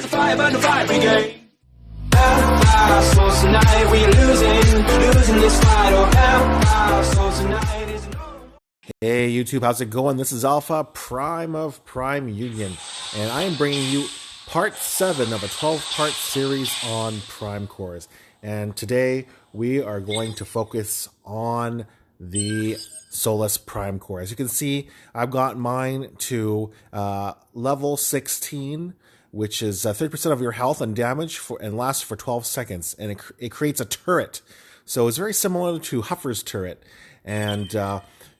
There's a fire, burn the fire brigade. So tonight we are losing this fight. Oh, so tonight is Hey YouTube, how's it going? This is Alpha Prime of Prime Union, and I am bringing you part 7 of a 12-part series on Prime Cores. And today we are going to focus on the Solus Prime Core. As you can see, I've got mine to level 16, which is 30% of your health and damage and lasts for 12 seconds. And it creates a turret. So it's very similar to Huffer's turret. And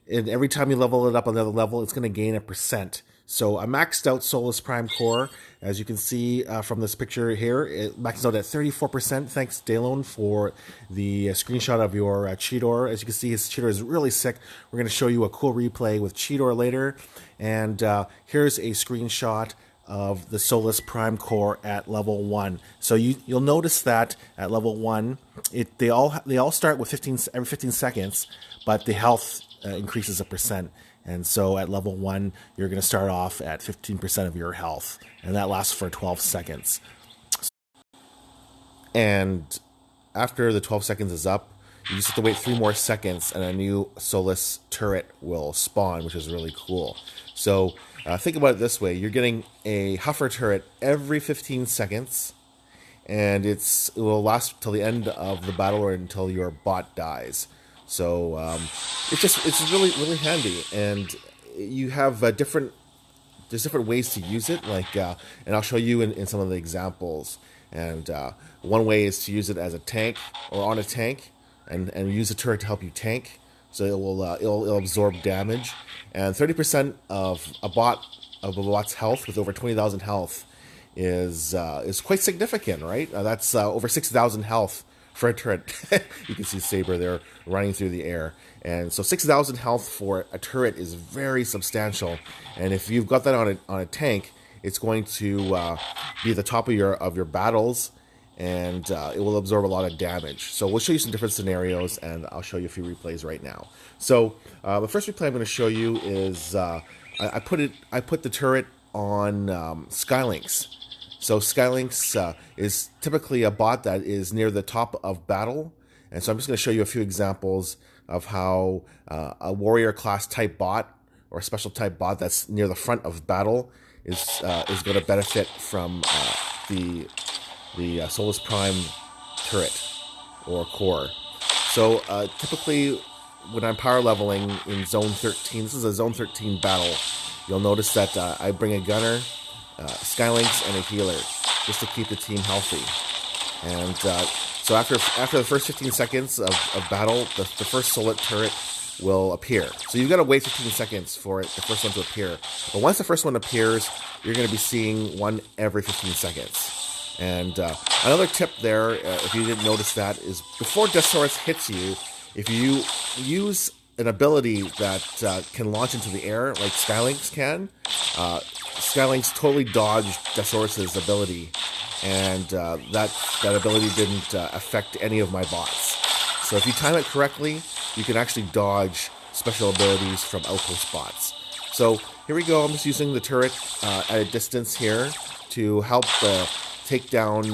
every time you level it up another level, it's going to gain a percent. So I maxed out Solus Prime Core. As you can see from this picture here, it maxed out at 34%. Thanks, Dalone, for the screenshot of your Cheetor. As you can see, his Cheetor is really sick. We're going to show you a cool replay with Cheetor later. And here's a screenshot of the Solus Prime Core at level 1. So you'll notice that at level 1, they all start with every 15 seconds, but the health increases a percent. And so at level 1, you're going to start off at 15% of your health, and that lasts for 12 seconds. And after the 12 seconds is up, you just have to wait 3 more seconds, and a new Solus turret will spawn, which is really cool. So think about it this way. You're getting a Huffer turret every 15 seconds, and it will last till the end of the battle or until your bot dies. So it's really handy, and you have there's different ways to use it, like and I'll show you in some of the examples. And one way is to use it as a tank or on a tank, and use a turret to help you tank, so it'll absorb damage. And 30% of a bot's health with over 20,000 health is quite significant, right? That's over 6,000 health for a turret. You can see Saber there running through the air, and so 6,000 health for a turret is very substantial. And if you've got that on a tank, it's going to be at the top of your battles, and it will absorb a lot of damage. So we'll show you some different scenarios, and I'll show you a few replays right now. So the first replay I'm going to show you is I put the turret on Skylynx. So Skylynx is typically a bot that is near the top of battle, and so I'm just going to show you a few examples of how a warrior class type bot or a special type bot that's near the front of battle is going to benefit from the Solus Prime turret or core. So typically when I'm power leveling in Zone 13, this is a Zone 13 battle, you'll notice that I bring a gunner, Skylynx, and a healer just to keep the team healthy. And so after the first 15 seconds of battle, the first Solus turret will appear. So you've got to wait 15 seconds for the first one to appear. But once the first one appears, you're going to be seeing one every 15 seconds. And another tip there, if you didn't notice that, is before Desaurus hits you, if you use an ability that can launch into the air, like Skylynx can, Skylynx totally dodged Desaurus' ability, and that ability didn't affect any of my bots. So if you time it correctly, you can actually dodge special abilities from outpost bots. So here we go. I'm just using the turret at a distance here to help take down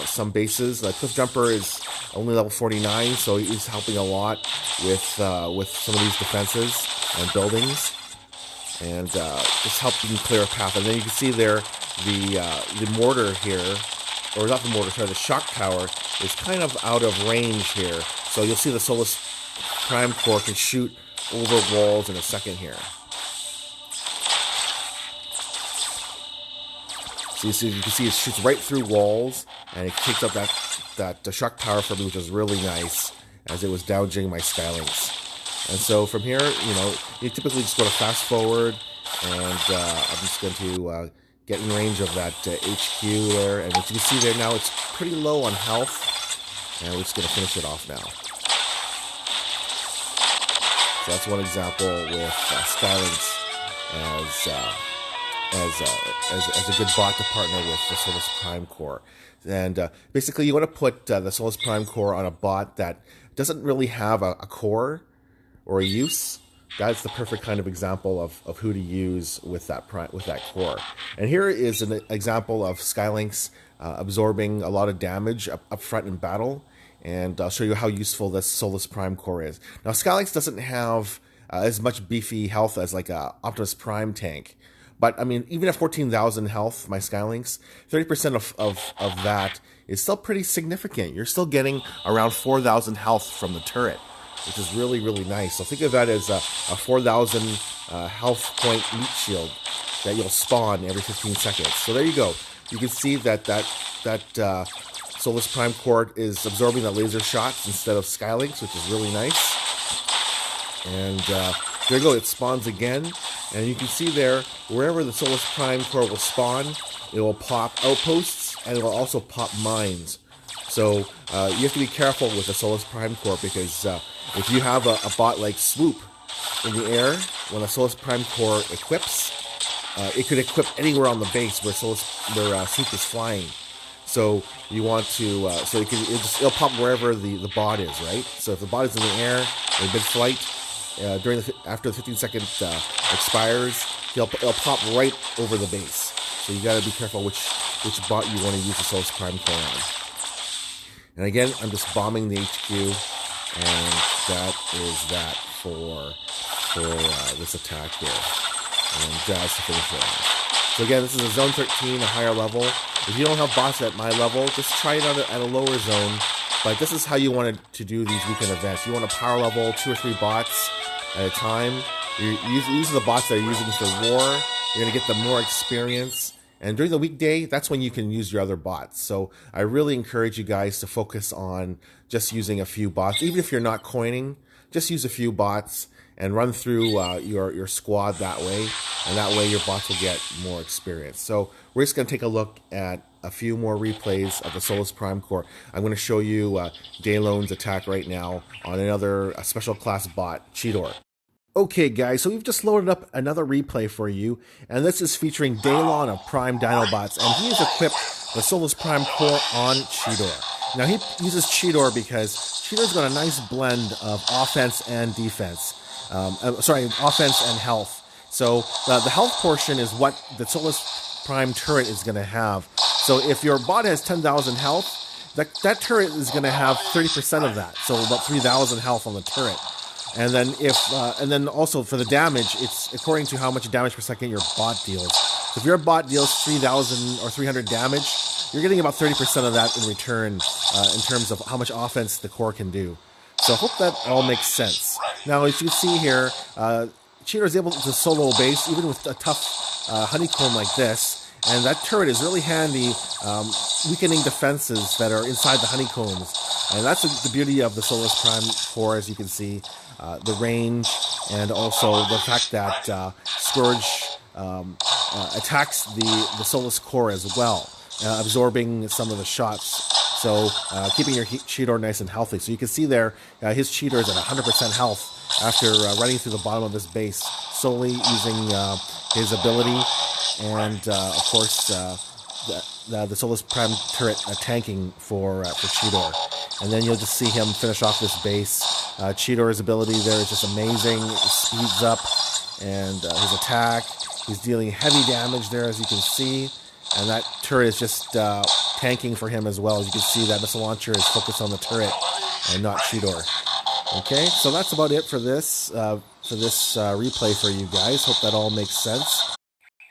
some bases. Cliff Jumper is only level 49, so he's helping a lot with some of these defenses and buildings, and just helping clear a path. And then you can see there the mortar here, or not the mortar, sorry, the shock tower is kind of out of range here. So you'll see the Solus Prime Core can shoot over walls in a second here. So you can see it shoots right through walls, and it takes up that shock tower for me, which is really nice, as it was downaging my Skylynx. And so from here, you typically just go to fast forward, and I'm just going to get in range of that HQ there. And as you can see there now, it's pretty low on health, and we're just going to finish it off now. So that's one example with Skylynx as a good bot to partner with the Solus Prime Core. And basically you want to put the Solus Prime Core on a bot that doesn't really have a core or a use. that's the perfect kind of example of who to use with that core. And here is an example of Skylynx absorbing a lot of damage up front in battle, and I'll show you how useful this Solus Prime Core is. Now, Skylynx doesn't have as much beefy health as like a Optimus Prime tank, but I mean, even at 14,000 health, my Skylynx, 30% of that is still pretty significant. You're still getting around 4,000 health from the turret, which is really, really nice. So think of that as a 4,000 health point meat shield that you'll spawn every 15 seconds. So there you go. You can see that Solus Prime Core is absorbing the laser shots instead of Skylynx, which is really nice. And there you go, it spawns again. And you can see there, wherever the Solus Prime Core will spawn, it will pop outposts, and it will also pop mines. So you have to be careful with the Solus Prime Core, because if you have a bot like Swoop in the air, when a Solus Prime Core equips, it could equip anywhere on the base where Swoop is flying. So you want to, it'll pop wherever the bot is, right? So if the bot is in the air, in mid-flight, after the 15-second expires, it'll pop right over the base. So you got to be careful which bot you want to use the Solus Prime Core on. And again, I'm just bombing the HQ, and that is that for this attack here. And just to finish it off. So again, this is a Zone 13, a higher level. If you don't have bots at my level, just try it at a lower zone. But this is how you want to do these weekend events. You want to power level 2 or 3 bots at a time. These are the bots that are using for war. You're going to get the more experience. And during the weekday, that's when you can use your other bots. So I really encourage you guys to focus on just using a few bots. Even if you're not coining, just use a few bots and run through your squad that way. And that way your bots will get more experience. So we're just going to take a look at a few more replays of the Solus Prime Core. I'm going to show you Daylone's attack right now on another special class bot, Cheetor. Okay guys, so we've just loaded up another replay for you, and this is featuring Daylon of Prime Dinobots, and he has equipped the Solus Prime Core on Cheetor. Now he uses Cheetor because Cheetor's got a nice blend of offense and defense. Offense and health. So the health portion is what the Solus Prime turret is going to have. So if your bot has 10,000 health, that turret is going to have 30% of that. So about 3,000 health on the turret. And then and then also for the damage, it's according to how much damage per second your bot deals. So if your bot deals 3,000 or 300 damage, you're getting about 30% of that in return in terms of how much offense the core can do. So I hope that all makes sense. Now, as you can see here, Cheetor is able to solo base even with a tough honeycomb like this. And that turret is really handy, weakening defenses that are inside the honeycombs. And that's the beauty of the Solus Prime Core, as you can see. The range, and also the fact that Scourge attacks the Solus Core as well, absorbing some of the shots. So keeping your Cheetor nice and healthy. So you can see there, his Cheetor is at 100% health after running through the bottom of this base, solely using his ability, and of course the Solus Prime turret tanking for Cheetor. And then you'll just see him finish off this base. Cheetor's ability there is just amazing. It speeds up, and his attack. He's dealing heavy damage there, as you can see. And that turret is just tanking for him as well. As you can see, that missile launcher is focused on the turret and not Cheetor. Okay, so that's about it for this replay for you guys. Hope that all makes sense.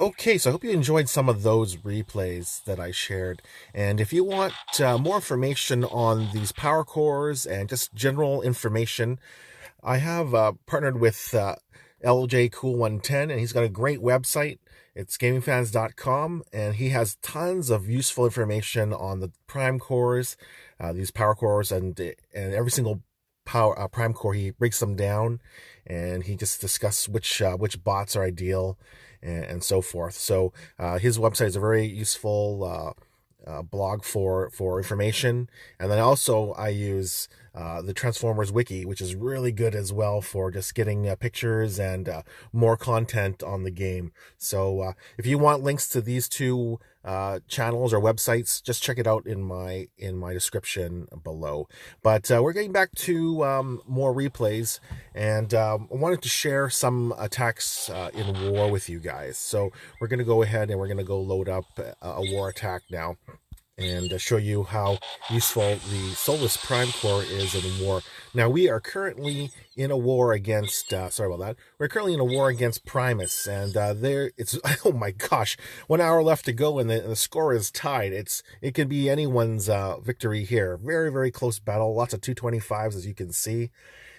Okay, so I hope you enjoyed some of those replays that I shared. And if you want more information on these power cores and just general information, I have partnered with LJ Cool 110, and he's got a great website. It's gamingfans.com, and he has tons of useful information on the prime cores, these power cores, and every single prime core. He breaks them down, and he just discusses which bots are ideal, and so forth. So his website is a very useful blog for information. And then also I use the Transformers wiki, which is really good as well for just getting pictures and more content on the game. So if you want links to these two channels or websites, just check it out in my description below. But we're getting back to more replays, and I wanted to share some attacks in war with you guys. So we're going to go ahead and we're going to go load up a war attack now, and show you how useful the Solus Prime Core is in war. Now, we are currently in a war against, sorry about that, we're currently in a war against Primus, and it's, oh my gosh, 1 hour left to go, and the score is tied. It can be anyone's victory here. Very, very close battle, lots of 225s, as you can see,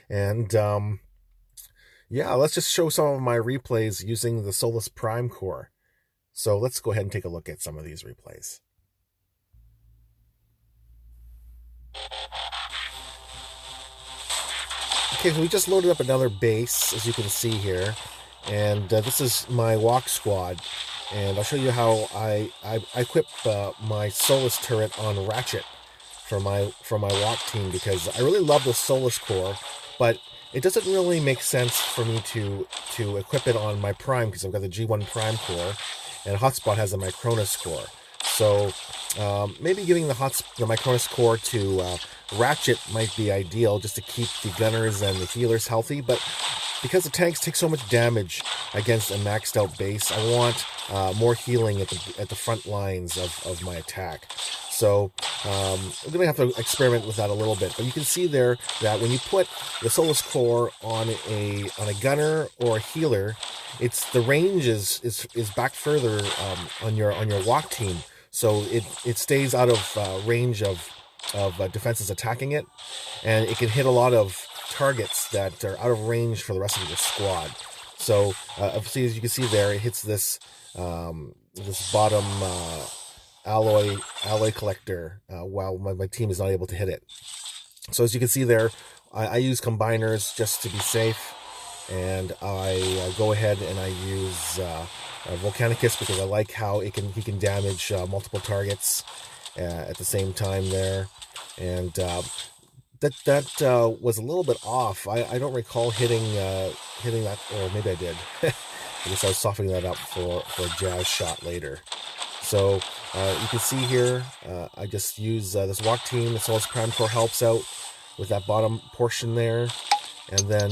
and yeah, let's just show some of my replays using the Solus Prime Core. So let's go ahead and take a look at some of these replays. Okay, so we just loaded up another base, as you can see here, and this is my walk squad, and I'll show you how I equip my Solus turret on Ratchet for my walk team, because I really love the Solus core, but it doesn't really make sense for me to equip it on my Prime, because I've got the G1 Prime core, and Hotspot has a Micronus core. So maybe giving the Micronus core to Ratchet might be ideal, just to keep the gunners and the healers healthy, but because the tanks take so much damage against a maxed out base, I want more healing at the front lines of my attack. So I'm going to have to experiment with that a little bit, but you can see there that when you put the Solus core on a gunner or a healer, the range is back further on your walk team, so it stays out of range of defenses attacking it, and it can hit a lot of targets that are out of range for the rest of your squad. So obviously, as you can see there, it hits this bottom alloy collector while my team is not able to hit it. So as you can see there, I use combiners just to be safe, and I go ahead and I use Volcanicus because I like how he can damage multiple targets at the same time there, and that was a little bit off. I don't recall hitting that, or maybe I did. I guess I was softening that up for a jazz shot later. So you can see here, I just use this walk team. The Solus Prime Core helps out with that bottom portion there, and then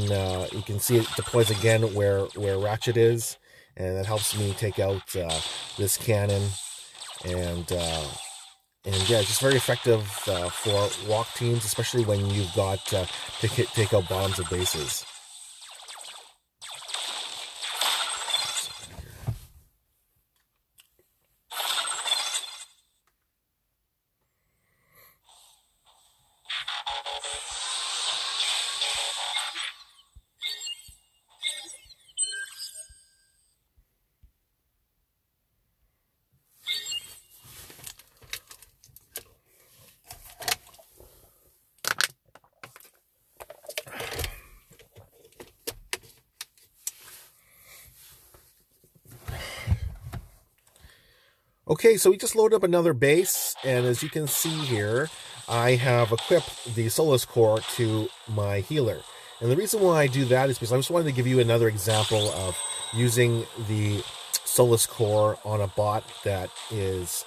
you can see it deploys again where Ratchet is, and that helps me take out this cannon, and yeah, just very effective for walk teams, especially when you've got to take out bottoms of bases. Okay, so we just loaded up another base, and as you can see here, I have equipped the Solus core to my healer. And the reason why I do that is because I just wanted to give you another example of using the Solus core on a bot that is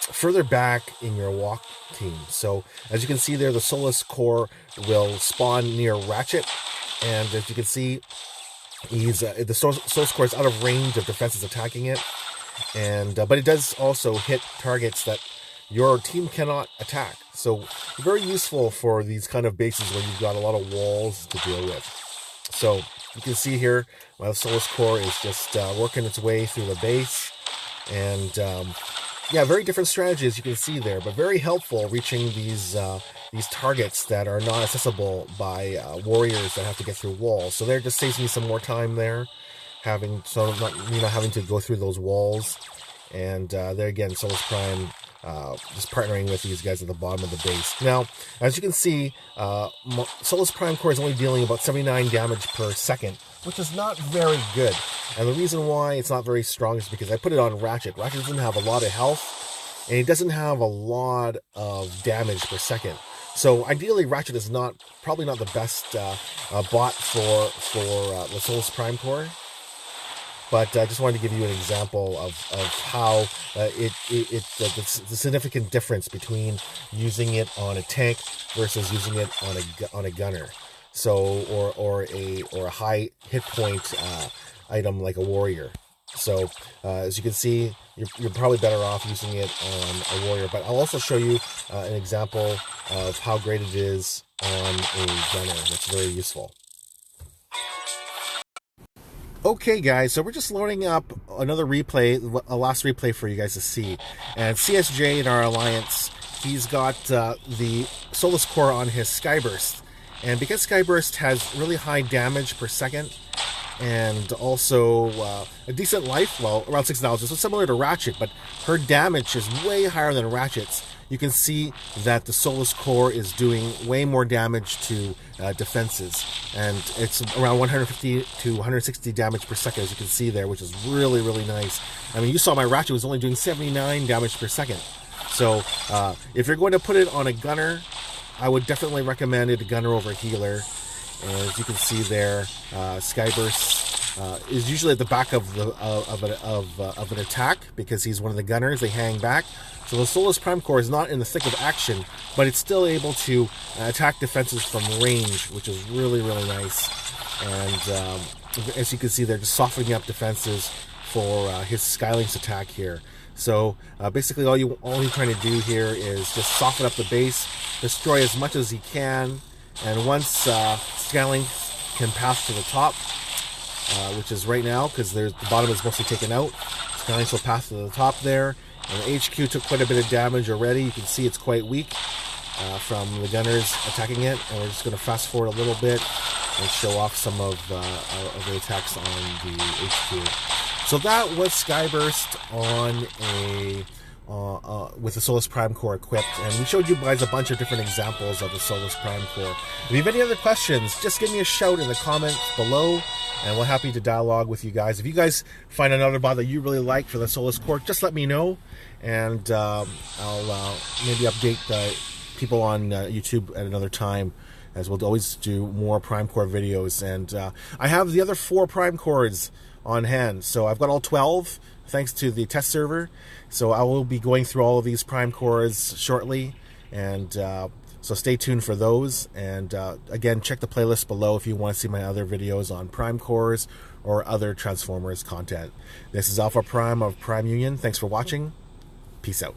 further back in your walk team. So as you can see there, the Solus core will spawn near Ratchet, and as you can see, the Solus core is out of range of defenses attacking it. And but it does also hit targets that your team cannot attack. So very useful for these kind of bases where you've got a lot of walls to deal with. So you can see here, my Solus core is just working its way through the base, and yeah, very different strategies you can see there, but very helpful reaching these targets that are not accessible by warriors that have to get through walls. So there just saves me some more time there, not having to go through those walls. And there again, Solus Prime just partnering with these guys at the bottom of the base. Now, as you can see, Solus Prime Core is only dealing about 79 damage per second, which is not very good. And the reason why it's not very strong is because I put it on Ratchet. Ratchet doesn't have a lot of health, and it doesn't have a lot of damage per second. So ideally, Ratchet is probably not the best bot for the Solus Prime Core. but I just wanted to give you an example of how the significant difference between using it on a tank versus using it on a gunner. So or a high hit point item like a warrior. So as you can see, you're probably better off using it on a warrior. But I'll also show you an example of how great it is on a gunner. That's very useful. Okay, guys, so we're just loading up another replay, a last replay for you guys to see. And CSJ in our alliance, he's got the Solus Core on his Skyburst. And because Skyburst has really high damage per second, and also a decent life, well, around 6,000, so similar to Ratchet, but her damage is way higher than Ratchet's. You can see that the Solus Core is doing way more damage to defenses, and it's around 150 to 160 damage per second, as you can see there, which is really, really nice. I mean, you saw my Ratchet was only doing 79 damage per second. So if you're going to put it on a gunner, I would definitely recommend it a gunner over a healer. And as you can see there, Skyburst is usually at the back of an attack because he's one of the gunners. They hang back. So the Solus Prime Core is not in the thick of action, but it's still able to attack defenses from range, which is really, really nice. And as you can see, they're just softening up defenses for his Skylynx attack here. So basically, all he's trying to do here is just soften up the base, destroy as much as he can. And once Skylynx can pass to the top, which is right now, because the bottom is mostly taken out, Skylynx will pass to the top there. And the HQ took quite a bit of damage already. You can see it's quite weak from the gunners attacking it. And we're just going to fast forward a little bit and show off some of the attacks on the HQ. So that was Skyburst on with the Solus Prime Core equipped, and we showed you guys a bunch of different examples of the Solus Prime Core. If you have any other questions, just give me a shout in the comments below, and we're happy to dialogue with you guys. If you guys find another bot that you really like for the Solus Core, just let me know, and I'll maybe update people on YouTube at another time, as we'll always do more Prime Core videos. And I have the other 4 Prime Cores on hand, so I've got all 12 thanks to the test server. So I will be going through all of these Prime Cores shortly, and so stay tuned for those. And again, check the playlist below if you want to see my other videos on Prime Cores or other Transformers content. This is Alpha Prime of Prime Union. Thanks for watching. Peace out.